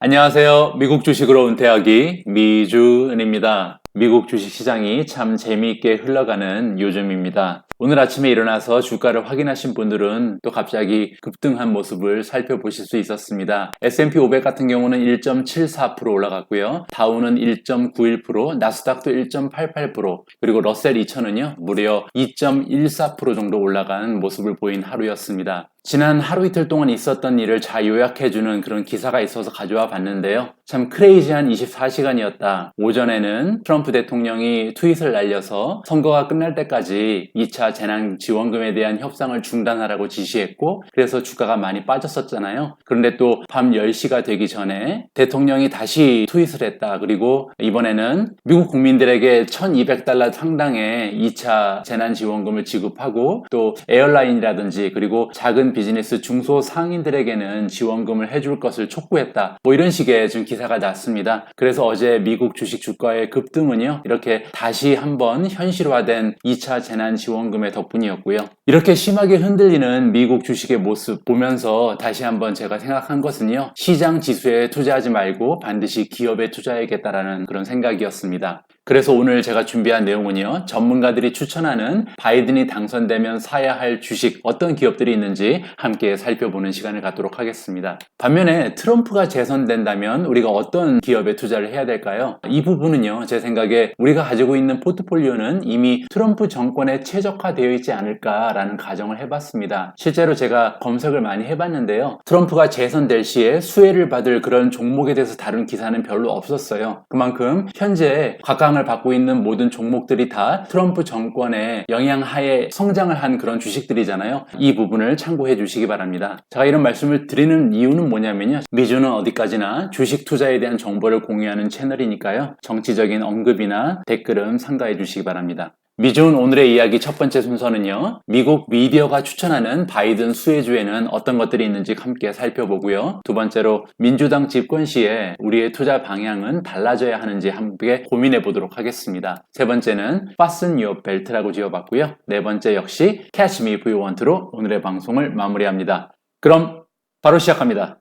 안녕하세요. 미국 주식으로 은퇴하기 미주은입니다. 미국 주식시장이 참 재미있게 흘러가는 요즘입니다. 오늘 아침에 일어나서 주가를 확인하신 분들은 또 갑자기 급등한 모습을 살펴보실 수 있었습니다. S&P 500 같은 경우는 1.74% 올라갔고요. 다우는 1.91%, 나스닥도 1.88%, 그리고 러셀 2000은요 무려 2.14% 정도 올라간 모습을 보인 하루였습니다. 지난 하루 이틀 동안 있었던 일을 잘 요약해주는 그런 기사가 있어서 가져와 봤는데요. 참 크레이지한 24시간이었다. 오전에는 트럼프 대통령이 트윗을 날려서 선거가 끝날 때까지 2차 재난지원금에 대한 협상을 중단하라고 지시했고, 그래서 주가가 많이 빠졌었잖아요. 그런데 또 밤 10시가 되기 전에 대통령이 다시 트윗을 했다. 그리고 이번에는 미국 국민들에게 $1200 상당의 2차 재난지원금을 지급하고, 또 에어라인이라든지 그리고 작은 비즈니스 중소상인들에게는 지원금을 해줄 것을 촉구했다. 뭐 이런 식의 지금 기사가 났습니다. 그래서 어제 미국 주식 주가의 급등은요, 이렇게 다시 한번 현실화된 2차 재난지원금의 덕분이었고요. 이렇게 심하게 흔들리는 미국 주식의 모습 보면서 다시 한번 제가 생각한 것은요, 시장 지수에 투자하지 말고 반드시 기업에 투자해야겠다라는 그런 생각이었습니다. 그래서 오늘 제가 준비한 내용은요, 전문가들이 추천하는 바이든이 당선되면 사야 할 주식 어떤 기업들이 있는지 함께 살펴보는 시간을 갖도록 하겠습니다. 반면에 트럼프가 재선된다면 우리가 어떤 기업에 투자를 해야 될까요? 이 부분은요, 제 생각에 우리가 가지고 있는 포트폴리오는 이미 트럼프 정권에 최적화되어 있지 않을까라는 가정을 해봤습니다. 실제로 제가 검색을 많이 해봤는데요, 트럼프가 재선될 시에 수혜를 받을 그런 종목에 대해서 다룬 기사는 별로 없었어요. 그만큼 현재 각광을 받고 있는 모든 종목들이 다 트럼프 정권의 영향하에 성장을 한 그런 주식들이잖아요. 이 부분을 참고해 주시기 바랍니다. 제가 이런 말씀을 드리는 이유는 뭐냐면요, 미주는 어디까지나 주식 투자에 대한 정보를 공유하는 채널이니까요, 정치적인 언급이나 댓글은 삼가해 주시기 바랍니다. 미주은 오늘의 이야기 첫 번째 순서는요, 미국 미디어가 추천하는 바이든 수혜주에는 어떤 것들이 있는지 함께 살펴보고요. 두 번째로 민주당 집권 시에 우리의 투자 방향은 달라져야 하는지 함께 고민해 보도록 하겠습니다. 세 번째는 Fasten Your Belt라고 지어봤고요. 네 번째 역시 Catch Me If You Want로 오늘의 방송을 마무리합니다. 그럼 바로 시작합니다.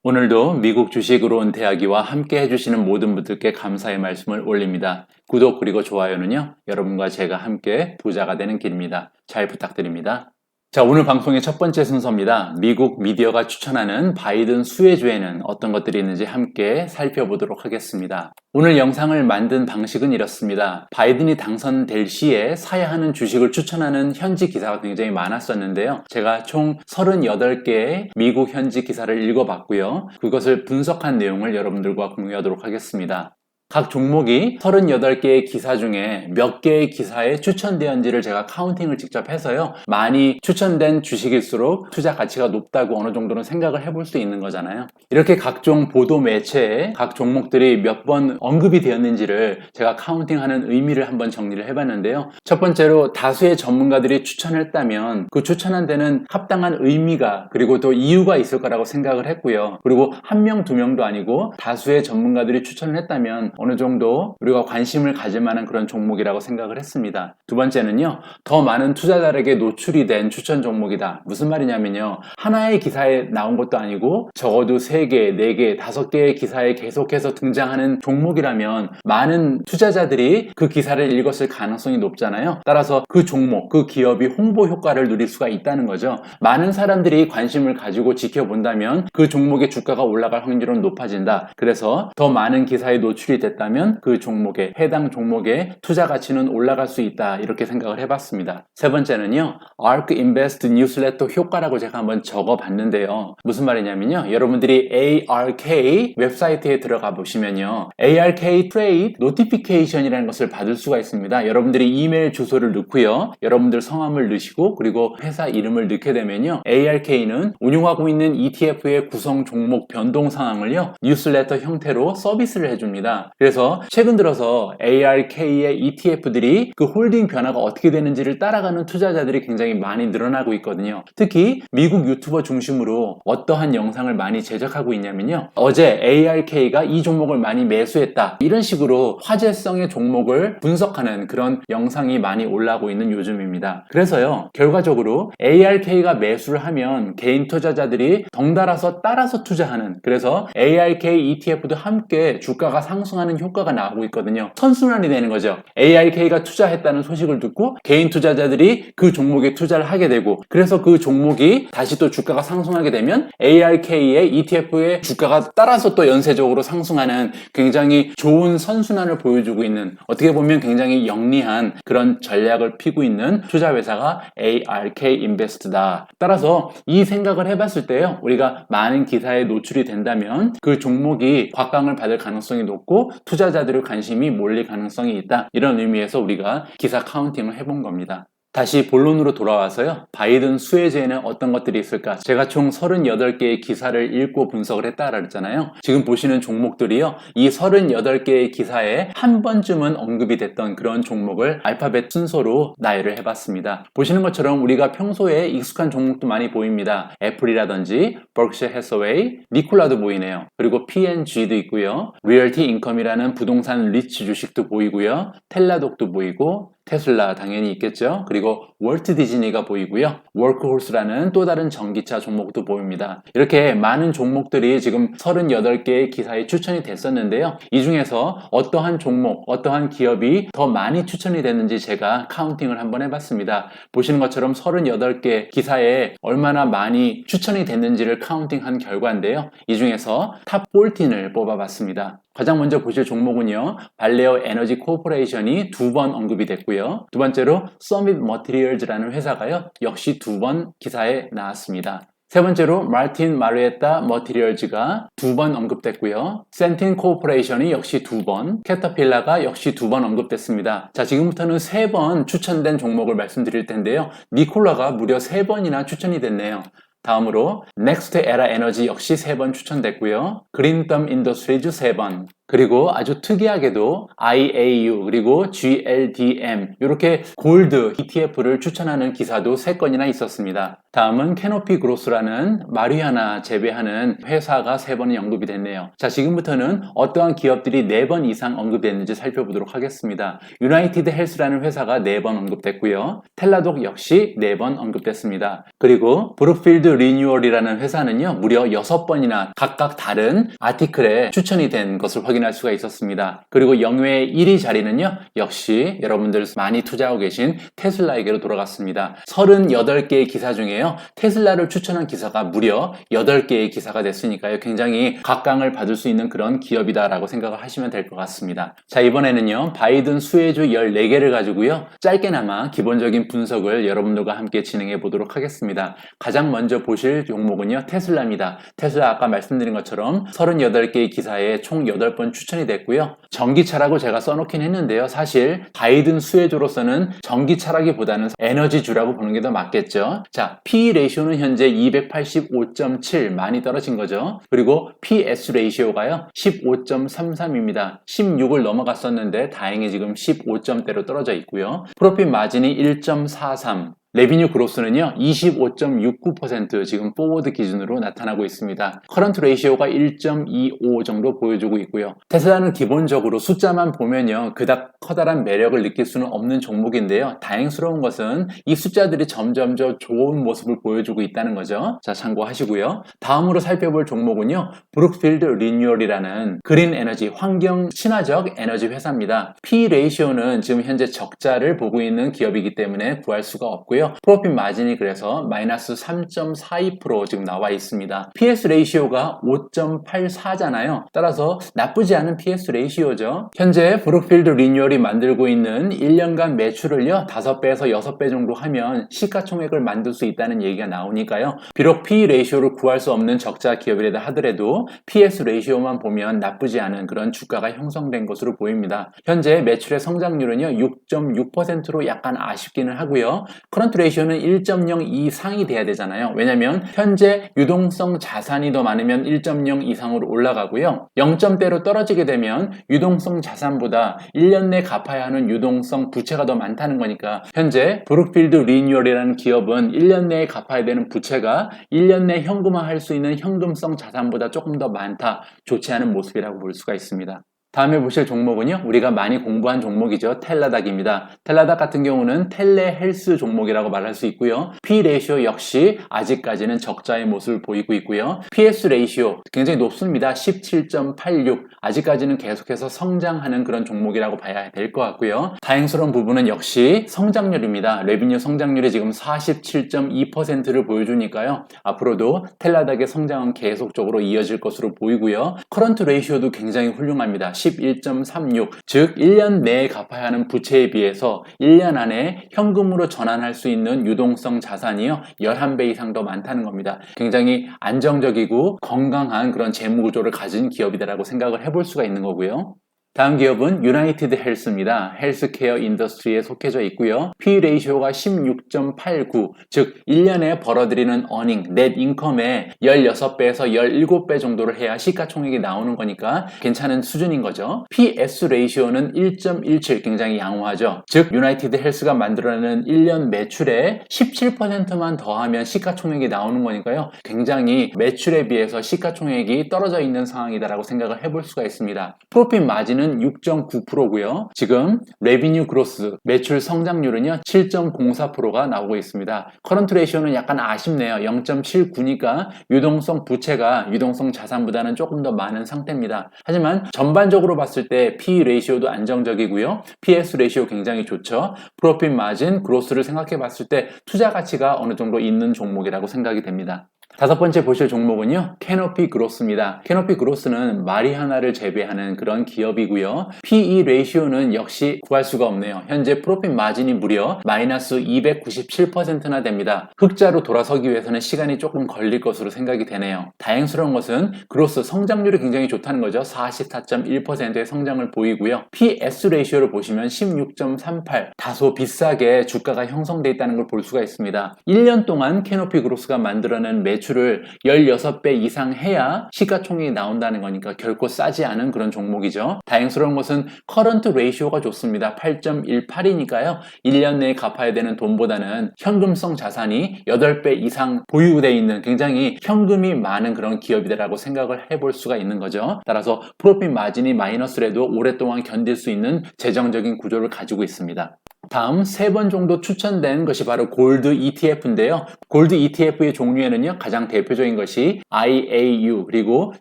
오늘도 미국 주식으로 은퇴하기와 함께 해주시는 모든 분들께 감사의 말씀을 올립니다. 구독 그리고 좋아요는요, 여러분과 제가 함께 부자가 되는 길입니다. 잘 부탁드립니다. 자, 오늘 방송의 첫 번째 순서입니다. 미국 미디어가 추천하는 바이든 수혜주에는 어떤 것들이 있는지 함께 살펴보도록 하겠습니다. 오늘 영상을 만든 방식은 이렇습니다. 바이든이 당선될 시에 사야 하는 주식을 추천하는 현지 기사가 굉장히 많았었는데요. 제가 총 38개의 미국 현지 기사를 읽어봤고요. 그것을 분석한 내용을 여러분들과 공유하도록 하겠습니다. 각 종목이 38개의 기사 중에 몇 개의 기사에 추천되었는지를 제가 카운팅을 직접 해서요, 많이 추천된 주식일수록 투자 가치가 높다고 어느 정도는 생각을 해볼 수 있는 거잖아요. 이렇게 각종 보도 매체에 각 종목들이 몇 번 언급이 되었는지를 제가 카운팅하는 의미를 한번 정리를 해봤는데요. 첫 번째로 다수의 전문가들이 추천했다면 그 추천한 데는 합당한 의미가 그리고 또 이유가 있을 거라고 생각을 했고요. 그리고 한 명, 두 명도 아니고 다수의 전문가들이 추천을 했다면 어느 정도 우리가 관심을 가질 만한 그런 종목이라고 생각을 했습니다. 두 번째는요, 더 많은 투자자에게 노출이 된 추천 종목이다. 무슨 말이냐면요, 하나의 기사에 나온 것도 아니고 적어도 3개, 4개, 5개의 기사에 계속해서 등장하는 종목이라면 많은 투자자들이 그 기사를 읽었을 가능성이 높잖아요. 따라서 그 종목, 그 기업이 홍보 효과를 누릴 수가 있다는 거죠. 많은 사람들이 관심을 가지고 지켜본다면 그 종목의 주가가 올라갈 확률은 높아진다. 그래서 더 많은 기사에 노출이 됐다면 그 종목에, 해당 종목의 투자 가치는 올라갈 수 있다, 이렇게 생각을 해봤습니다. 세 번째는요, ARK Invest 뉴스레터 효과라고 제가 한번 적어봤는데요. 무슨 말이냐면요, 여러분들이 ARK 웹사이트에 들어가 보시면요, ARK 트레이드 노티피케이션이라는 것을 받을 수가 있습니다. 여러분들이 이메일 주소를 넣고요, 여러분들 성함을 넣으시고 그리고 회사 이름을 넣게 되면요, ARK는 운용하고 있는 ETF의 구성 종목 변동 상황을요, 뉴스레터 형태로 서비스를 해줍니다. 그래서 최근 들어서 ARK의 ETF들이 그 홀딩 변화가 어떻게 되는지를 따라가는 투자자들이 굉장히 많이 늘어나고 있거든요. 특히 미국 유튜버 중심으로 어떠한 영상을 많이 제작하고 있냐면요. 어제 ARK가 이 종목을 많이 매수했다. 이런 식으로 화제성의 종목을 분석하는 그런 영상이 많이 올라오고 있는 요즘입니다. 그래서요. 결과적으로 ARK가 매수를 하면 개인 투자자들이 덩달아서 따라서 투자하는, 그래서 ARK ETF도 함께 주가가 상승하는 효과가 나오고 있거든요. 선순환이 되는 거죠. ARK가 투자했다는 소식을 듣고 개인 투자자들이 그 종목에 투자를 하게 되고, 그래서 그 종목이 다시 또 주가가 상승하게 되면 ARK의 ETF의 주가가 따라서 또 연쇄적으로 상승하는 굉장히 좋은 선순환을 보여주고 있는, 어떻게 보면 굉장히 영리한 그런 전략을 피고 있는 투자 회사가 ARK 인베스트다. 따라서 이 생각을 해봤을 때요, 우리가 많은 기사에 노출이 된다면 그 종목이 곽강을 받을 가능성이 높고 투자자들의 관심이 몰릴 가능성이 있다. 이런 의미에서 우리가 기사 카운팅을 해본 겁니다. 다시 본론으로 돌아와서요. 바이든 수혜주에는 어떤 것들이 있을까? 제가 총 38개의 기사를 읽고 분석을 했다고 그랬잖아요. 지금 보시는 종목들이요. 이 38개의 기사에 한 번쯤은 언급이 됐던 그런 종목을 알파벳 순서로 나열을 해봤습니다. 보시는 것처럼 우리가 평소에 익숙한 종목도 많이 보입니다. 애플이라든지 버크셔 해서웨이, 니콜라도 보이네요. 그리고 P&G도 있고요. 리얼티 인컴이라는 부동산 리츠 주식도 보이고요. 텔라독도 보이고 테슬라 당연히 있겠죠. 그리고 월트 디즈니가 보이고요. 워크홀스라는 또 다른 전기차 종목도 보입니다. 이렇게 많은 종목들이 지금 38개의 기사에 추천이 됐었는데요. 이 중에서 어떠한 종목, 어떠한 기업이 더 많이 추천이 됐는지 제가 카운팅을 한번 해봤습니다. 보시는 것처럼 38개 기사에 얼마나 많이 추천이 됐는지를 카운팅한 결과인데요. 이 중에서 탑 14을 뽑아봤습니다. 가장 먼저 보실 종목은요. 발레오 에너지 코퍼레이션이 2번 언급이 됐고요. 두 번째로 서밋 머티리얼즈라는 회사가요. 역시 2번 기사에 나왔습니다. 세 번째로 마르틴 마리에타 머티리얼즈가 2번 언급됐고요. 센틴 코퍼레이션이 역시 2번, 캐터필라가 역시 2번 언급됐습니다. 자, 지금부터는 3번 추천된 종목을 말씀드릴 텐데요. 니콜라가 무려 3번이나 추천이 됐네요. 다음으로 넥스트 에라 에너지 역시 3번 추천됐고요. 그린덤 인더스트리즈 3번, 그리고 아주 특이하게도 IAU 그리고 GLDM 이렇게 골드 ETF를 추천하는 기사도 3건이나 있었습니다. 다음은 캐노피 그로스라는 마리아나 재배하는 회사가 3번이 언급이 됐네요. 자, 지금부터는 어떠한 기업들이 4번 이상 언급됐는지 살펴보도록 하겠습니다. 유나이티드 헬스라는 회사가 4번 언급됐고요. 텔라독 역시 4번 언급됐습니다. 그리고 브룩필드 리뉴얼이라는 회사는요, 무려 6번이나 각각 다른 아티클에 추천이 된 것을 확인할 수가 있었습니다. 그리고 영예의 1위 자리는요, 역시 여러분들 많이 투자하고 계신 테슬라에게로 돌아갔습니다. 38개의 기사 중에요, 테슬라를 추천한 기사가 무려 8개의 기사가 됐으니까요, 굉장히 각광을 받을 수 있는 그런 기업이다라고 생각을 하시면 될 것 같습니다. 자, 이번에는요, 바이든 수혜주 14개를 가지고요, 짧게나마 기본적인 분석을 여러분들과 함께 진행해 보도록 하겠습니다. 가장 먼저 보실 종목은요, 테슬라입니다. 테슬라 아까 말씀드린 것처럼 38개의 기사에 총 8번 추천이 됐고요. 전기차라고 제가 써놓긴 했는데요. 사실 바이든 수혜주로서는 전기차라기보다는 에너지주라고 보는 게 더 맞겠죠. 자, PE 레이쇼는 현재 285.7 많이 떨어진 거죠. 그리고 PS 레이쇼가요 15.33입니다. 16을 넘어갔었는데 다행히 지금 15점대로 떨어져 있고요. 프로핏 마진이 1.43, 레비뉴 그로스는요 25.69% 지금 포워드 기준으로 나타나고 있습니다. 커런트 레이시오가 1.25 정도 보여주고 있고요. 테슬라는 기본적으로 숫자만 보면요 그닥 커다란 매력을 느낄 수는 없는 종목인데요. 다행스러운 것은 이 숫자들이 점점 좋은 모습을 보여주고 있다는 거죠. 자, 참고하시고요. 다음으로 살펴볼 종목은요 브룩필드 리뉴얼이라는 그린 에너지, 환경 친화적 에너지 회사입니다. P 레이시오는 지금 현재 적자를 보고 있는 기업이기 때문에 구할 수가 없고요. 프로핏 마진이 그래서 마이너스 3.42% 지금 나와 있습니다. PS 레이시오가 5.84잖아요. 따라서 나쁘지 않은 PS 레이시오죠. 현재 브룩필드 리뉴얼이 만들고 있는 1년간 매출을요 5배에서 6배 정도 하면 시가총액을 만들 수 있다는 얘기가 나오니까요. 비록 PE 레이시오를 구할 수 없는 적자 기업이라 하더라도 PS 레이시오만 보면 나쁘지 않은 그런 주가가 형성된 것으로 보입니다. 현재 매출의 성장률은요 6.6%로 약간 아쉽기는 하고요. 커런트 커런트 레이쇼는 1.0 이상이 돼야 되잖아요. 왜냐면 현재 유동성 자산이 더 많으면 1.0 이상으로 올라가고요. 0점대로 떨어지게 되면 유동성 자산보다 1년 내 갚아야 하는 유동성 부채가 더 많다는 거니까 현재 브룩필드 리뉴얼이라는 기업은 1년 내에 갚아야 되는 부채가 1년 내 현금화할 수 있는 현금성 자산보다 조금 더 많다. 좋지 않은 모습이라고 볼 수가 있습니다. 다음에 보실 종목은요, 우리가 많이 공부한 종목이죠. 텔라닥입니다. 텔라닥 같은 경우는 텔레헬스 종목이라고 말할 수 있고요. P 레이쇼 역시 아직까지는 적자의 모습을 보이고 있고요. PS 레이쇼 굉장히 높습니다. 17.86. 아직까지는 계속해서 성장하는 그런 종목이라고 봐야 될 것 같고요. 다행스러운 부분은 역시 성장률입니다. 레비뉴 성장률이 지금 47.2%를 보여주니까요. 앞으로도 텔라닥의 성장은 계속적으로 이어질 것으로 보이고요. 커런트 레이쇼도 굉장히 훌륭합니다. 11.36, 즉 1년 내에 갚아야 하는 부채에 비해서 1년 안에 현금으로 전환할 수 있는 유동성 자산이요 11배 이상 더 많다는 겁니다. 굉장히 안정적이고 건강한 그런 재무 구조를 가진 기업이다라고 생각을 해볼 수가 있는 거고요. 다음 기업은 유나이티드 헬스입니다. 헬스케어 인더스트리에 속해져 있고요. P 레이쇼가 16.89, 즉 1년에 벌어들이는 어닝, 넷 인컴의 16배에서 17배 정도를 해야 시가총액이 나오는 거니까 괜찮은 수준인 거죠. PS 레이쇼는 1.17, 굉장히 양호하죠. 즉 유나이티드 헬스가 만들어내는 1년 매출의 17%만 더하면 시가총액이 나오는 거니까요. 굉장히 매출에 비해서 시가총액이 떨어져 있는 상황이다라고 생각을 해볼 수가 있습니다. 프로핏 마진은 6.9%고요. 지금 레비뉴 그로스, 매출 성장률은요 7.04%가 나오고 있습니다. 커런트 레이쇼는 약간 아쉽네요. 0.79니까 유동성 부채가 유동성 자산보다는 조금 더 많은 상태입니다. 하지만 전반적으로 봤을 때 P 레이쇼도 안정적이고요. PS 레이쇼 굉장히 좋죠. 프로핏 마진, 그로스를 생각해 봤을 때 투자 가치가 어느 정도 있는 종목이라고 생각이 됩니다. 다섯 번째 보실 종목은요, 캐노피 그로스입니다. 캐노피 그로스는 마리화나를 재배하는 그런 기업이고요. PE 레이쇼는 역시 구할 수가 없네요. 현재 프로핏 마진이 무려 마이너스 297%나 됩니다. 흑자로 돌아서기 위해서는 시간이 조금 걸릴 것으로 생각이 되네요. 다행스러운 것은 그로스 성장률이 굉장히 좋다는 거죠. 44.1%의 성장을 보이고요. PS 레이쇼를 보시면 16.38, 다소 비싸게 주가가 형성되어 있다는 걸 볼 수가 있습니다. 1년 동안 캐노피 그로스가 만들어낸 매출을 16배 이상 해야 시가총액이 나온다는 거니까 결코 싸지 않은 그런 종목이죠. 다행스러운 것은 커런트 레이쇼가 좋습니다. 8.18이니까요. 1년 내에 갚아야 되는 돈보다는 현금성 자산이 8배 이상 보유되어 있는 굉장히 현금이 많은 그런 기업이다라고 생각을 해볼 수가 있는 거죠. 따라서 프로핏 마진이 마이너스라도 오랫동안 견딜 수 있는 재정적인 구조를 가지고 있습니다. 다음 3번 정도 추천된 것이 바로 골드 ETF인데요. 골드 ETF의 종류에는요, 가장 대표적인 것이 IAU 그리고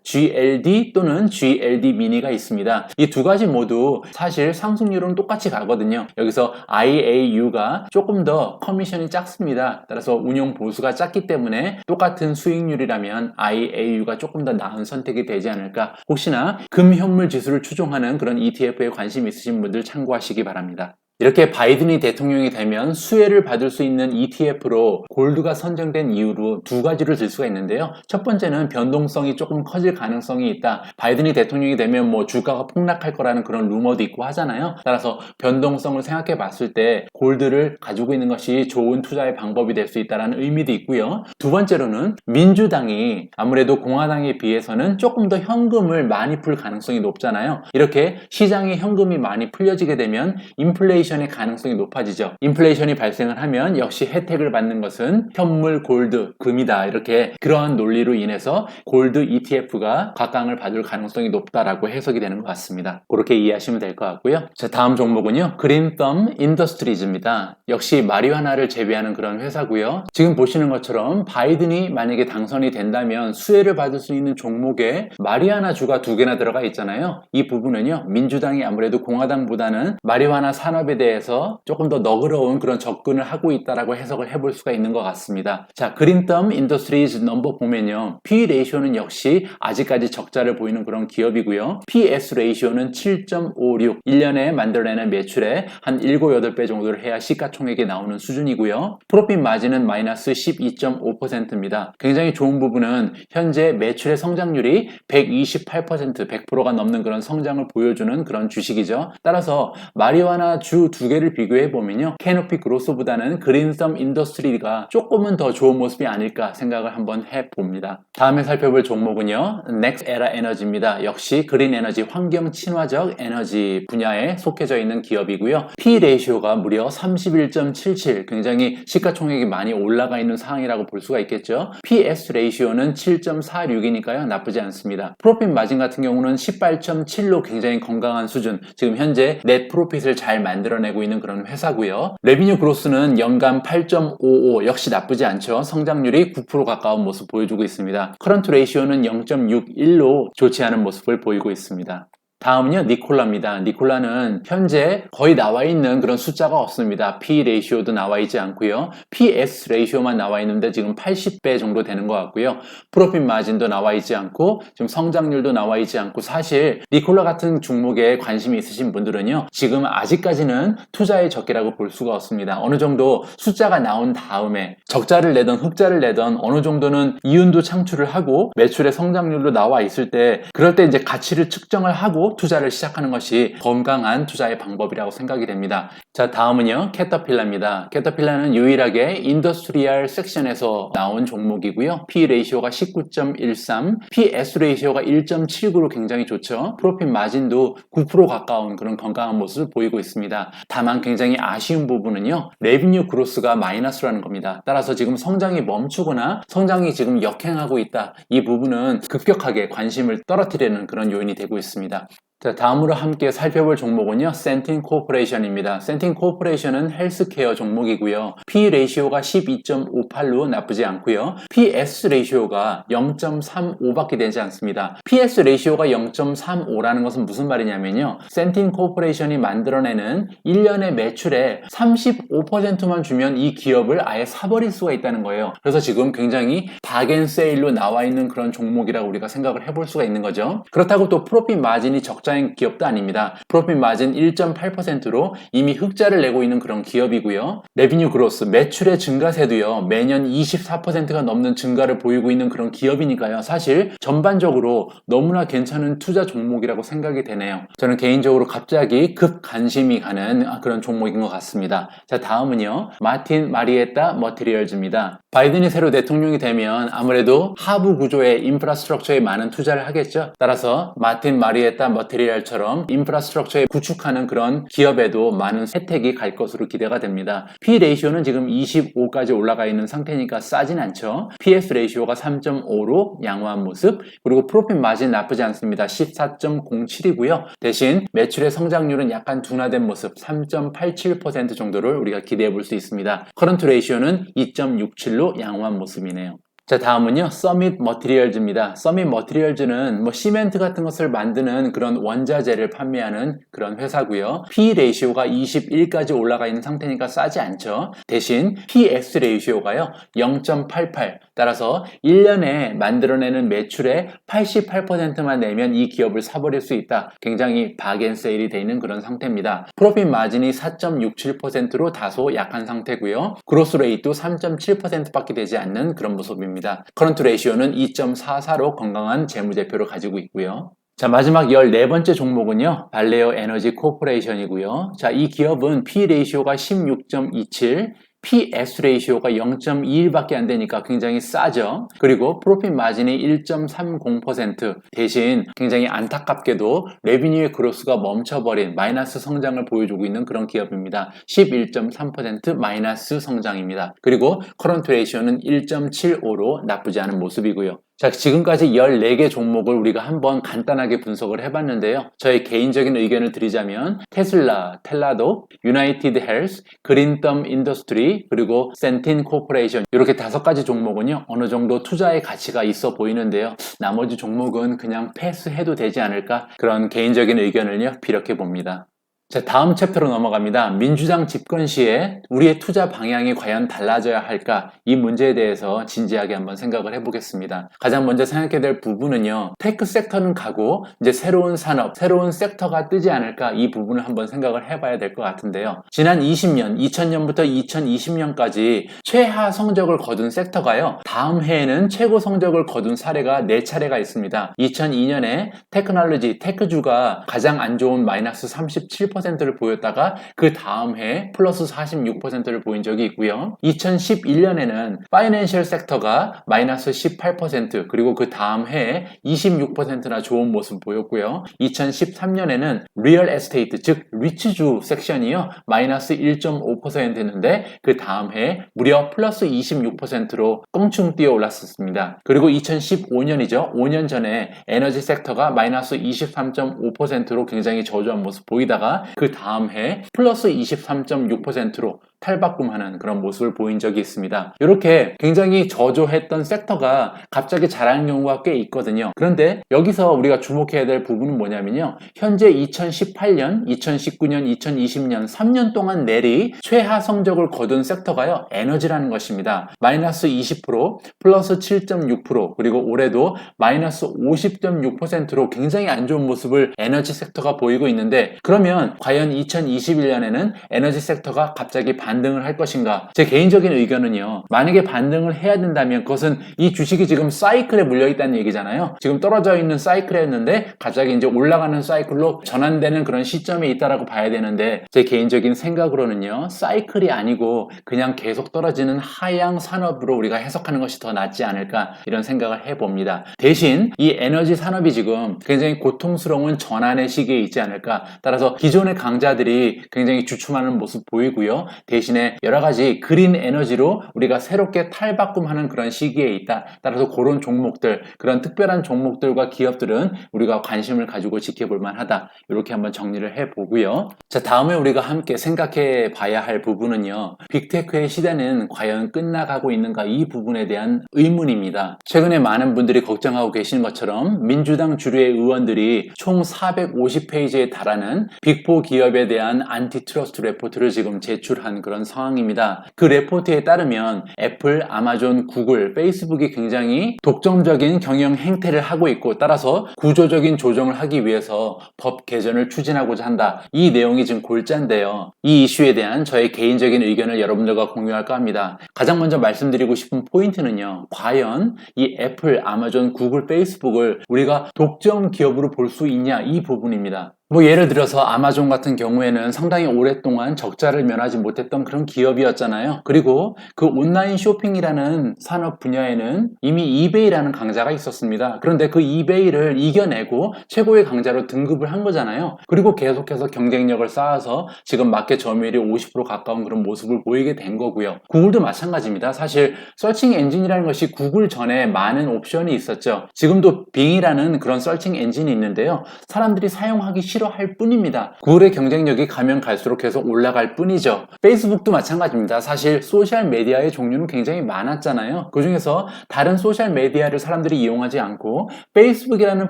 GLD 또는 GLD 미니가 있습니다. 이 두 가지 모두 사실 상승률은 똑같이 가거든요. 여기서 IAU가 조금 더 커미션이 작습니다. 따라서 운용 보수가 작기 때문에 똑같은 수익률이라면 IAU가 조금 더 나은 선택이 되지 않을까. 혹시나 금현물 지수를 추종하는 그런 ETF에 관심 있으신 분들 참고하시기 바랍니다. 이렇게 바이든이 대통령이 되면 수혜를 받을 수 있는 ETF로 골드가 선정된 이유로 두 가지를 들 수가 있는데요. 첫 번째는 변동성이 조금 커질 가능성이 있다. 바이든이 대통령이 되면 뭐 주가가 폭락할 거라는 그런 루머도 있고 하잖아요. 따라서 변동성을 생각해 봤을 때 골드를 가지고 있는 것이 좋은 투자의 방법이 될 수 있다는 의미도 있고요. 두 번째로는 민주당이 아무래도 공화당에 비해서는 조금 더 현금을 많이 풀 가능성이 높잖아요. 이렇게 시장에 현금이 많이 풀려지게 되면 인플레이션의 가능성이 높아지죠. 인플레이션이 발생을 하면 역시 혜택을 받는 것은 현물, 골드, 금이다. 이렇게 그러한 논리로 인해서 골드 ETF가 각광을 받을 가능성이 높다라고 해석이 되는 것 같습니다. 그렇게 이해하시면 될 것 같고요. 자, 다음 종목은요, 그린썸 인더스트리즈입니다. 역시 마리화나를 재배하는 그런 회사고요. 지금 보시는 것처럼 바이든이 만약에 당선이 된다면 수혜를 받을 수 있는 종목에 마리화나 주가 2개나 들어가 있잖아요. 이 부분은요, 민주당이 아무래도 공화당보다는 마리화나 산업에 대해서 조금 더 너그러운 그런 접근을 하고 있다라고 해석을 해볼 수가 있는 것 같습니다. 자, 그린썸 인더스트리즈 넘버 보면요, P 레이쇼는 역시 아직까지 적자를 보이는 그런 기업이고요. PS 레이쇼는 7.56, 1년에 만들어내는 매출의 한 7, 8배 정도를 해야 시가총액이 나오는 수준이고요. 프로핏 마진은 마이너스 12.5%입니다. 굉장히 좋은 부분은 현재 매출의 성장률이 128%, 100%가 넘는 그런 성장을 보여주는 그런 주식이죠. 따라서 마리화나 주 종목 두 개를 비교해 보면요, 캐노피 그로스보다는 그린썸 인더스트리가 조금은 더 좋은 모습이 아닐까 생각을 한번 해봅니다. 다음에 살펴볼 종목은요, 넥스에라 에너지입니다. 역시 그린 에너지, 환경 친화적 에너지 분야에 속해져 있는 기업이고요. P 레이시오가 무려 31.77, 굉장히 시가총액이 많이 올라가 있는 상황이라고 볼 수가 있겠죠. PS 레이시오는 7.46이니까요 나쁘지 않습니다. 프로핏 마진 같은 경우는 18.7로 굉장히 건강한 수준, 지금 현재 넷 프로핏을 잘 만들어내고 있는 그런 회사고요. 레비뉴 그로스는 연간 8.55, 역시 나쁘지 않죠. 성장률이 9% 가까운 모습 보여주고 있습니다. 커런트 레이시오는 0.61로 좋지 않은 모습을 보이고 있습니다. 다음은요, 니콜라입니다. 니콜라는 현재 거의 나와 있는 그런 숫자가 없습니다. P 레이시오도 나와 있지 않고요. PS 레이시오만 나와 있는데 지금 80배 정도 되는 것 같고요. 프로핏 마진도 나와 있지 않고 지금 성장률도 나와 있지 않고, 사실 니콜라 같은 종목에 관심이 있으신 분들은요, 지금 아직까지는 투자의 적기라고 볼 수가 없습니다. 어느 정도 숫자가 나온 다음에 적자를 내던 흑자를 내던 어느 정도는 이윤도 창출을 하고 매출의 성장률도 나와 있을 때, 그럴 때 이제 가치를 측정을 하고 투자를 시작하는 것이 건강한 투자의 방법이라고 생각이 됩니다. 자, 다음은요, 캐터필라입니다. 캐터필라는 유일하게 인더스트리얼 섹션에서 나온 종목이고요. P 레이시오가 19.13, PS 레이시오가 1.79로 굉장히 좋죠. 프로핏 마진도 9% 가까운 그런 건강한 모습을 보이고 있습니다. 다만 굉장히 아쉬운 부분은요, 레비뉴 그로스가 마이너스라는 겁니다. 따라서 지금 성장이 멈추거나 성장이 지금 역행하고 있다, 이 부분은 급격하게 관심을 떨어뜨리는 그런 요인이 되고 있습니다. 자, 다음으로 함께 살펴볼 종목은요, 센틴 코퍼레이션입니다. 센틴 코퍼레이션은 헬스케어 종목이고요. P 레이시오가 12.58로 나쁘지 않고요. PS 레이시오가 0.35밖에 되지 않습니다. PS 레이시오가 0.35라는 것은 무슨 말이냐면요, 센틴 코퍼레이션이 만들어내는 1년의 매출의 35%만 주면 이 기업을 아예 사버릴 수가 있다는 거예요. 그래서 지금 굉장히 박앤세일로 나와 있는 그런 종목이라고 우리가 생각을 해볼 수가 있는 거죠. 그렇다고 또 프로핏 마진이 적자인 기업도 아닙니다. 프로핏 마진 1.8%로 이미 흑자를 내고 있는 그런 기업이고요. 레비뉴 그로스, 매출의 증가세도요, 매년 24%가 넘는 증가를 보이고 있는 그런 기업이니까요, 사실 전반적으로 너무나 괜찮은 투자 종목이라고 생각이 되네요. 저는 개인적으로 갑자기 급 관심이 가는 그런 종목인 것 같습니다. 자, 다음은요, 마틴 마리에타 머티리얼즈입니다. 바이든이 새로 대통령이 되면 아무래도 하부 구조의 인프라스트럭처에 많은 투자를 하겠죠. 따라서 마틴 마리에타 머티리얼처럼 인프라스트럭처에 구축하는 그런 기업에도 많은 혜택이 갈 것으로 기대가 됩니다. P 레이시오는 지금 25까지 올라가 있는 상태니까 싸진 않죠. PS 레이시오가 3.5로 양호한 모습, 그리고 프로핏 마진 나쁘지 않습니다. 14.07이고요. 대신 매출의 성장률은 약간 둔화된 모습, 3.87% 정도를 우리가 기대해 볼 수 있습니다. 커런트 레이시오는 2.67로 양호한 모습이네요. 자, 다음은요, 서밋 머티리얼즈입니다. 서밋 머티리얼즈는 시멘트 같은 것을 만드는 그런 원자재를 판매하는 그런 회사고요. P 레이시오가 21까지 올라가 있는 상태니까 싸지 않죠. 대신 PX 레이시오가요 0.88, 따라서 1년에 만들어내는 매출의 88%만 내면 이 기업을 사버릴 수 있다. 굉장히 박앤세일이 되어 있는 그런 상태입니다. 프로핏 마진이 4.67%로 다소 약한 상태고요. 그로스 레이트도 3.7%밖에 되지 않는 그런 모습입니다. 커런트 레이시오는 2.44로 건강한 재무제표를 가지고 있고요. 자, 마지막 14번째 종목은요, 발레오 에너지 코퍼레이션이고요. 자, 이 기업은 P 레이시오가 16.27, PS 레이시오가 0.21밖에 안 되니까 굉장히 싸죠. 그리고 프로핏 마진이 1.30%, 대신 굉장히 안타깝게도 레비뉴의 그로스가 멈춰버린 마이너스 성장을 보여주고 있는 그런 기업입니다. 11.3% 마이너스 성장입니다. 그리고 커런트 레이시오는 1.75로 나쁘지 않은 모습이고요. 자, 지금까지 14개 종목을 우리가 한번 간단하게 분석을 해봤는데요. 저의 개인적인 의견을 드리자면 테슬라, 텔라도, 유나이티드 헬스, 그린덤 인더스트리, 그리고 센틴 코퍼레이션, 이렇게 5가지 종목은요, 어느 정도 투자의 가치가 있어 보이는데요. 나머지 종목은 그냥 패스해도 되지 않을까, 그런 개인적인 의견을요, 피력해 봅니다. 자, 다음 챕터로 넘어갑니다. 민주당 집권 시에 우리의 투자 방향이 과연 달라져야 할까? 이 문제에 대해서 진지하게 한번 생각을 해보겠습니다. 가장 먼저 생각해야 될 부분은요, 테크 섹터는 가고 이제 새로운 산업, 새로운 섹터가 뜨지 않을까? 이 부분을 한번 생각을 해봐야 될 것 같은데요. 지난 20년, 2000년부터 2020년까지 최하 성적을 거둔 섹터가요, 다음 해에는 최고 성적을 거둔 사례가 4차례가 있습니다. 2002년에 테크놀로지, 테크주가 가장 안 좋은 마이너스 37% 11%를 보였다가 그 다음 해 플러스 46%를 보인 적이 있고요. 2011년에는 파이낸셜 섹터가 마이너스 18% 그리고 그 다음 해에 26%나 좋은 모습을 보였고요. 2013년에는 리얼 에스테이트 즉 리츠주 섹션이요 마이너스 1.5%였는데 그 다음 해에 무려 플러스 26%로 껑충 뛰어 올랐었습니다. 그리고 2015년이죠. 5년 전에 에너지 섹터가 마이너스 23.5%로 굉장히 저조한 모습 보이다가 그 다음 해 플러스 23.6%로 탈바꿈하는 그런 모습을 보인 적이 있습니다. 이렇게 굉장히 저조했던 섹터가 갑자기 잘하는 경우가 꽤 있거든요. 그런데 여기서 우리가 주목해야 될 부분은 뭐냐면요. 현재 2018년, 2019년, 2020년 3년 동안 내리 최하 성적을 거둔 섹터가요. 에너지라는 것입니다. 마이너스 20%, 플러스 7.6% 그리고 올해도 마이너스 50.6%로 굉장히 안 좋은 모습을 에너지 섹터가 보이고 있는데 그러면 과연 2021년에는 에너지 섹터가 갑자기 반등을 할 것인가? 제 개인적인 의견은요. 만약에 반등을 해야 된다면 그것은 이 주식이 지금 사이클에 물려있다는 얘기잖아요. 지금 떨어져 있는 사이클이었는데 갑자기 이제 올라가는 사이클로 전환되는 그런 시점에 있다라고 봐야 되는데 제 개인적인 생각으로는요. 사이클이 아니고 그냥 계속 떨어지는 하향 산업으로 우리가 해석하는 것이 더 낫지 않을까 이런 생각을 해봅니다. 대신 이 에너지 산업이 지금 굉장히 고통스러운 전환의 시기에 있지 않을까. 따라서 기존의 강자들이 굉장히 주춤하는 모습 보이고요. 대신에 여러 가지 그린 에너지로 우리가 새롭게 탈바꿈하는 그런 시기에 있다. 따라서 그런 종목들, 그런 특별한 종목들과 기업들은 우리가 관심을 가지고 지켜볼 만하다. 이렇게 한번 정리를 해보고요. 자, 다음에 우리가 함께 생각해 봐야 할 부분은요. 빅테크의 시대는 과연 끝나가고 있는가 이 부분에 대한 의문입니다. 최근에 많은 분들이 걱정하고 계신 것처럼 민주당 주류의 의원들이 총 450페이지에 달하는 빅4 기업에 대한 안티트러스트 레포트를 지금 제출한 그런 상황입니다. 그 레포트에 따르면 애플, 아마존, 구글, 페이스북이 굉장히 독점적인 경영 행태를 하고 있고 따라서 구조적인 조정을 하기 위해서 법 개정을 추진하고자 한다. 이 내용이 지금 골자인데요. 이 이슈에 대한 저의 개인적인 의견을 여러분들과 공유할까 합니다. 가장 먼저 말씀드리고 싶은 포인트는요. 과연 이 애플, 아마존, 구글, 페이스북을 우리가 독점 기업으로 볼 수 있냐 이 부분입니다. 예를 들어서 아마존 같은 경우에는 상당히 오랫동안 적자를 면하지 못했던 그런 기업이었잖아요. 그리고 그 온라인 쇼핑이라는 산업 분야에는 이미 이베이라는 강자가 있었습니다. 그런데 그 이베이를 이겨내고 최고의 강자로 등급을 한 거잖아요. 그리고 계속해서 경쟁력을 쌓아서 지금 마켓 점유율이 50% 가까운 그런 모습을 보이게 된 거고요. 구글도 마찬가지입니다. 사실 서칭 엔진이라는 것이 구글 전에 많은 옵션이 있었죠. 지금도 빙이라는 그런 서칭 엔진이 있는데요. 사람들이 사용하기 싫어할 뿐입니다. 구글의 경쟁력이 가면 갈수록 계속 올라갈 뿐이죠. 페이스북도 마찬가지입니다. 사실 소셜 메디아의 종류는 굉장히 많았잖아요. 그 중에서 다른 소셜 메디아를 사람들이 이용하지 않고 페이스북이라는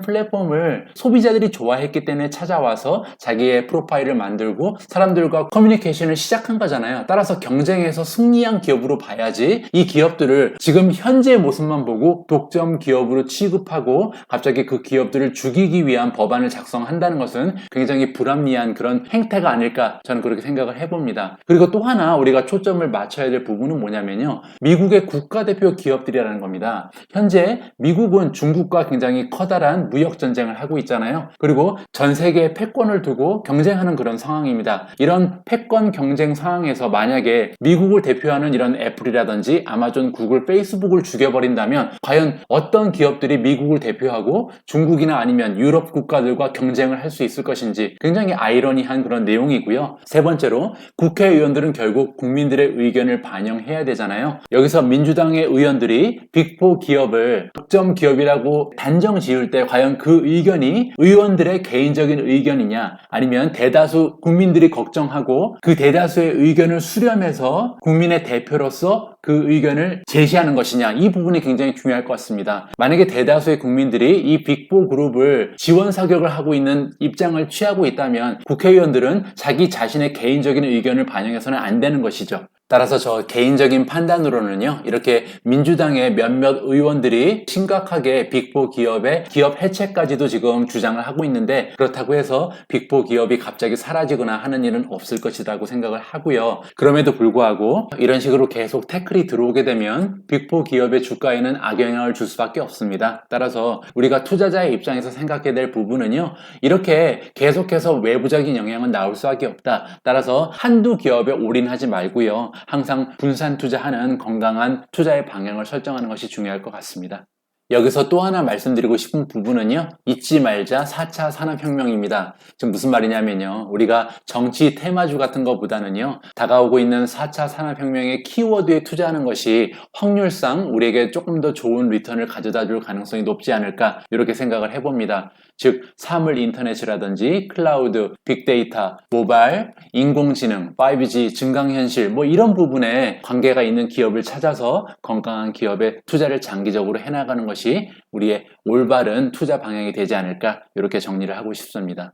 플랫폼을 소비자들이 좋아했기 때문에 찾아와서 자기의 프로파일을 만들고 사람들과 커뮤니케이션을 시작한 거잖아요. 따라서 경쟁에서 승리한 기업으로 봐야지 이 기업들을 지금 현재의 모습만 보고 독점 기업으로 취급하고 갑자기 그 기업들을 죽이기 위한 법안을 작성한다는 것은 굉장히 불합리한 그런 행태가 아닐까 저는 그렇게 생각을 해봅니다. 그리고 또 하나 우리가 초점을 맞춰야 될 부분은 뭐냐면요. 미국의 국가대표 기업들이라는 겁니다. 현재 미국은 중국과 굉장히 커다란 무역전쟁을 하고 있잖아요. 그리고 전 세계에 패권을 두고 경쟁하는 그런 상황입니다. 이런 패권 경쟁 상황에서 만약에 미국을 대표하는 이런 애플이라든지 아마존, 구글, 페이스북을 죽여버린다면 과연 어떤 기업들이 미국을 대표하고 중국이나 아니면 유럽 국가들과 경쟁을 할 수 있을 것인지 굉장히 아이러니한 그런 내용이고요. 세 번째로 국회의원들은 결국 국민들의 의견을 반영해야 되잖아요. 여기서 민주당의 의원들이 빅4 기업을 독점 기업이라고 단정 지을 때 과연 그 의견이 의원들의 개인적인 의견이냐 아니면 대다수 국민들이 걱정하고 그 대다수의 의견을 수렴해서 국민의 대표로서 그 의견을 제시하는 것이냐 이 부분이 굉장히 중요할 것 같습니다. 만약에 대다수의 국민들이 이 빅4 그룹을 지원 사격을 하고 있는 입장을 취하고 있다면 국회의원들은 자기 자신의 개인적인 의견을 반영해서는 안 되는 것이죠. 따라서 저 개인적인 판단으로는요, 이렇게 민주당의 몇몇 의원들이 심각하게 빅4 기업의 기업 해체까지도 지금 주장을 하고 있는데, 그렇다고 해서 빅4 기업이 갑자기 사라지거나 하는 일은 없을 것이라고 생각을 하고요. 그럼에도 불구하고 이런 식으로 계속 태클이 들어오게 되면 빅4 기업의 주가에는 악영향을 줄 수밖에 없습니다. 따라서 우리가 투자자의 입장에서 생각해야 될 부분은요, 이렇게 계속해서 외부적인 영향은 나올 수밖에 없다. 따라서 한두 기업에 올인하지 말고요, 항상 분산 투자하는 건강한 투자의 방향을 설정하는 것이 중요할 것 같습니다. 여기서 또 하나 말씀드리고 싶은 부분은요, 잊지 말자 4차 산업혁명입니다. 지금 무슨 말이냐면요, 우리가 정치 테마주 같은 것보다는요, 다가오고 있는 4차 산업혁명의 키워드에 투자하는 것이 확률상 우리에게 조금 더 좋은 리턴을 가져다 줄 가능성이 높지 않을까, 이렇게 생각을 해봅니다. 즉 사물 인터넷이라든지 클라우드, 빅데이터, 모바일, 인공지능, 5G, 증강현실 뭐 이런 부분에 관계가 있는 기업을 찾아서 건강한 기업에 투자를 장기적으로 해나가는 것이 우리의 올바른 투자 방향이 되지 않을까, 이렇게 정리를 하고 싶습니다.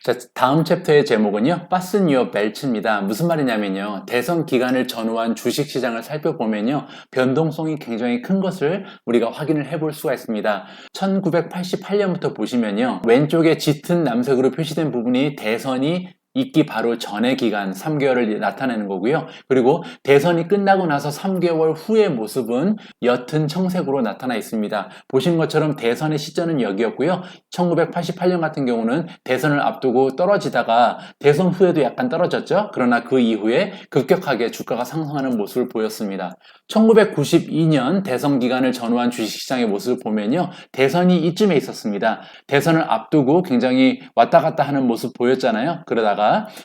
자, 다음 챕터의 제목은요, Fasten Your Belts입니다. 무슨 말이냐면요, 대선 기간을 전후한 주식시장을 살펴보면요, 변동성이 굉장히 큰 것을 우리가 확인을 해볼 수가 있습니다. 1988년부터 보시면요, 왼쪽에 짙은 남색으로 표시된 부분이 대선이 있기 바로 전의 기간 3개월을 나타내는 거고요. 그리고 대선이 끝나고 나서 3개월 후의 모습은 옅은 청색으로 나타나 있습니다. 보신 것처럼 대선의 시점은 여기였고요. 1988년 같은 경우는 대선을 앞두고 떨어지다가 대선 후에도 약간 떨어졌죠. 그러나 그 이후에 급격하게 주가가 상승하는 모습을 보였습니다. 1992년 대선 기간을 전후한 주식시장의 모습을 보면요, 대선이 이쯤에 있었습니다. 대선을 앞두고 굉장히 왔다 갔다 하는 모습 보였잖아요. 그러다가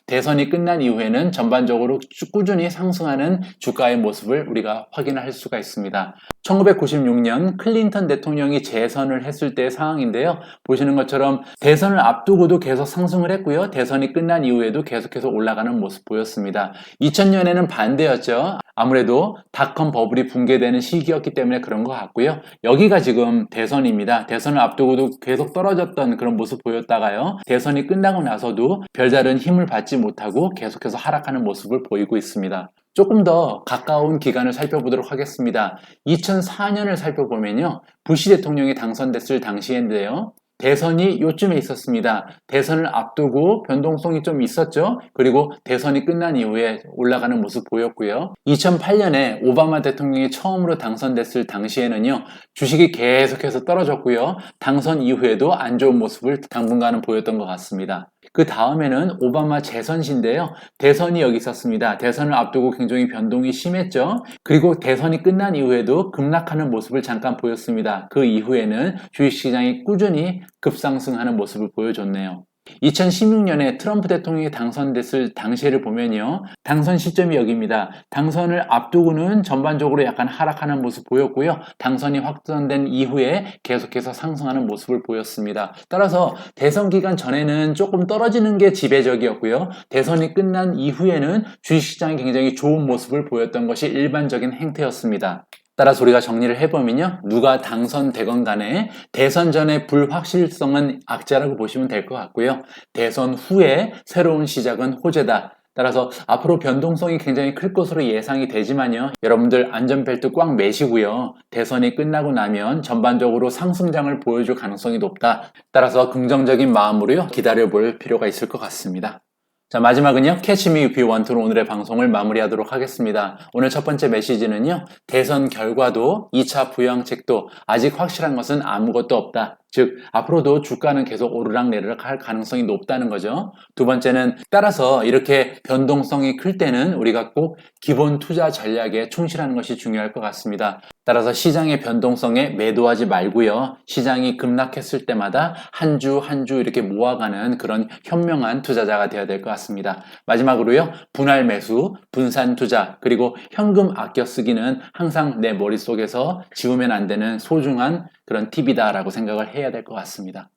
대선이 끝난 이후에는 전반적으로 꾸준히 상승하는 주가의 모습을 우리가 확인할 수가 있습니다. 1996년 클린턴 대통령이 재선을 했을 때의 상황인데요, 보시는 것처럼 대선을 앞두고도 계속 상승을 했고요, 대선이 끝난 이후에도 계속해서 올라가는 모습 보였습니다. 2000년에는 반대였죠. 아무래도 닷컴 버블이 붕괴되는 시기였기 때문에 그런 것 같고요. 여기가 지금 대선입니다. 대선을 앞두고도 계속 떨어졌던 그런 모습 보였다가요, 대선이 끝나고 나서도 별다른 힘을 받지 못하고 계속해서 하락하는 모습을 보이고 있습니다. 조금 더 가까운 기간을 살펴보도록 하겠습니다. 2004년을 살펴보면요, 부시 대통령이 당선됐을 당시인데요, 대선이 요쯤에 있었습니다. 대선을 앞두고 변동성이 좀 있었죠. 그리고 대선이 끝난 이후에 올라가는 모습 보였고요. 2008년에 오바마 대통령이 처음으로 당선됐을 당시에는요, 주식이 계속해서 떨어졌고요, 당선 이후에도 안 좋은 모습을 당분간은 보였던 것 같습니다. 그 다음에는 오바마 재선 시인데요, 대선이 여기 있었습니다. 대선을 앞두고 굉장히 변동이 심했죠. 그리고 대선이 끝난 이후에도 급락하는 모습을 잠깐 보였습니다. 그 이후에는 주식시장이 꾸준히 급상승하는 모습을 보여줬네요. 2016년에 트럼프 대통령이 당선됐을 당시를 보면요, 당선 시점이 여기입니다. 당선을 앞두고는 전반적으로 약간 하락하는 모습 보였고요, 당선이 확정된 이후에 계속해서 상승하는 모습을 보였습니다. 따라서 대선 기간 전에는 조금 떨어지는 게 지배적이었고요, 대선이 끝난 이후에는 주식시장이 굉장히 좋은 모습을 보였던 것이 일반적인 행태였습니다. 따라서 우리가 정리를 해보면요, 누가 당선되건 간에 대선 전의 불확실성은 악재라고 보시면 될 것 같고요, 대선 후에 새로운 시작은 호재다. 따라서 앞으로 변동성이 굉장히 클 것으로 예상이 되지만요, 여러분들 안전벨트 꽉 매시고요, 대선이 끝나고 나면 전반적으로 상승장을 보여줄 가능성이 높다. 따라서 긍정적인 마음으로요, 기다려볼 필요가 있을 것 같습니다. 자, 마지막은요, Catch Me If You Want로 오늘의 방송을 마무리하도록 하겠습니다. 오늘 첫 번째 메시지는요, 대선 결과도 2차 부양책도 아직 확실한 것은 아무것도 없다. 즉 앞으로도 주가는 계속 오르락내리락 할 가능성이 높다는 거죠. 두 번째는, 따라서 이렇게 변동성이 클 때는 우리가 꼭 기본 투자 전략에 충실하는 것이 중요할 것 같습니다. 따라서 시장의 변동성에 매도하지 말고요, 시장이 급락했을 때마다 한 주 한 주 이렇게 모아가는 그런 현명한 투자자가 되어야 될 것 같습니다. 마지막으로요, 분할 매수, 분산 투자, 그리고 현금 아껴 쓰기는 항상 내 머릿속에서 지우면 안 되는 소중한 그런 팁이다라고 생각을 해야 될 것 같습니다.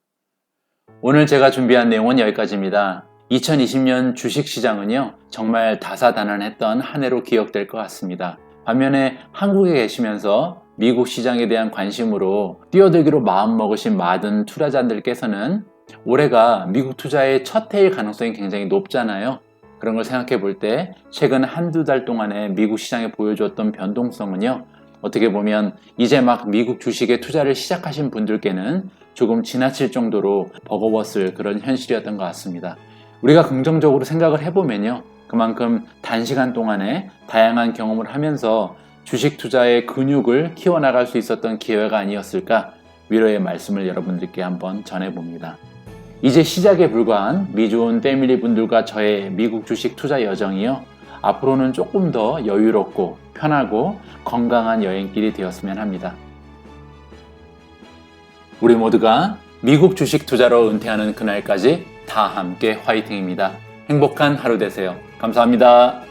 오늘 제가 준비한 내용은 여기까지입니다. 2020년 주식시장은요, 정말 다사다난했던 한 해로 기억될 것 같습니다. 반면에 한국에 계시면서 미국 시장에 대한 관심으로 뛰어들기로 마음먹으신 많은 투자자들께서는 올해가 미국 투자의 첫 해일 가능성이 굉장히 높잖아요. 그런 걸 생각해 볼 때 최근 한두 달 동안에 미국 시장에 보여주었던 변동성은요, 어떻게 보면 이제 막 미국 주식에 투자를 시작하신 분들께는 조금 지나칠 정도로 버거웠을 그런 현실이었던 것 같습니다. 우리가 긍정적으로 생각을 해보면요, 그만큼 단시간 동안에 다양한 경험을 하면서 주식 투자의 근육을 키워나갈 수 있었던 기회가 아니었을까, 위로의 말씀을 여러분들께 한번 전해봅니다. 이제 시작에 불과한 미주온 패밀리 분들과 저의 미국 주식 투자 여정이요, 앞으로는 조금 더 여유롭고 편하고 건강한 여행길이 되었으면 합니다. 우리 모두가 미국 주식 투자로 은퇴하는 그날까지 다 함께 화이팅입니다. 행복한 하루 되세요. 감사합니다.